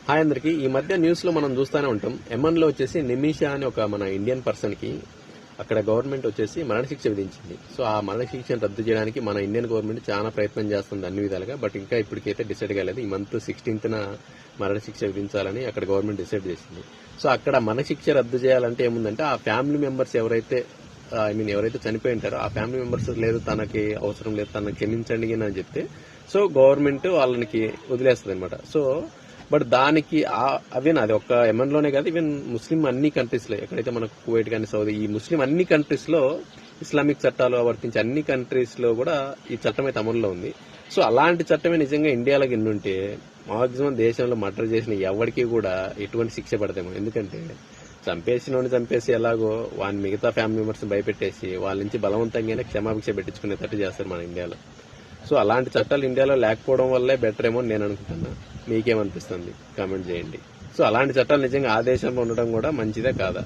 Hi అందరికి. ఈ మధ్య న్యూస్ లో మనం చూస్తూనే ఉంటాం. ఎమన్ లో వచ్చేసి నిమిషా అని ఒక మన ఇండియన్ పర్సన్ కి అక్కడ గవర్నమెంట్ వచ్చేసి మరణశిక్ష విధించింది. సో ఆ మరణశిక్షను రద్దు చేయడానికి మన ఇండియన్ గవర్నమెంట్ చాలా ప్రయత్నం చేస్తుంది అన్ని విధాలుగా. బట్ ఇంకా ఇప్పటికైతే డిసైడ్ కాలేదు. ఈ మంత్ 16న మరణశిక్ష విధించాలని అక్కడ గవర్నమెంట్ డిసైడ్ చేసింది. సో అక్కడ మరణశిక్ష రద్దు చేయాలంటే ఏముందంటే ఆ ఫ్యామిలీ మెంబర్స్ ఎవరైతే ఎవరైతే చనిపోయి ఉంటారో ఆ ఫ్యామిలీ మెంబర్స్ లేదు తనకి అవసరం లేదు తనకి క్షమించండి అని చెప్తే సో గవర్నమెంట్ వాళ్ళకి వదిలేస్తుంది అనమాట. సో బట్ దానికి అవే అది ఒక్క ఎమన్ లోనే కాదు, ఈవెన్ ముస్లిం అన్ని కంట్రీస్ లో ఎక్కడైతే మనకు కువైట్ కానీ సౌదీ ఈ ముస్లిం అన్ని కంట్రీస్ లో ఇస్లామిక్ చట్టాలు వర్తించే అన్ని కంట్రీస్ లో కూడా ఈ చట్టం అయితే అమల్లో ఉంది. సో అలాంటి చట్టమే నిజంగా ఇండియాలో ఎన్నుంటే మాక్సిమం దేశంలో మర్డర్ చేసిన ఎవరికి కూడా ఎటువంటి శిక్ష పడదేమో. ఎందుకంటే చంపేసి ఎలాగో వాని మిగతా ఫ్యామిలీ మెంబర్స్ భయపెట్టేసి వాళ్ళ నుంచి బలవంతంగానే క్షమాభిక్ష పెట్టించుకునేటట్టు చేస్తారు మన ఇండియాలో. సో అలాంటి చట్టాలు ఇండియాలో లేకపోవడం వల్లే బెటర్ ఏమో నేను అనుకుంటున్నా. మీకేమనిపిస్తుంది కామెంట్ చేయండి. సో అలాంటి చట్టాలు నిజంగా ఆ దేశంలో ఉండడం కూడా మంచిదే కాదా?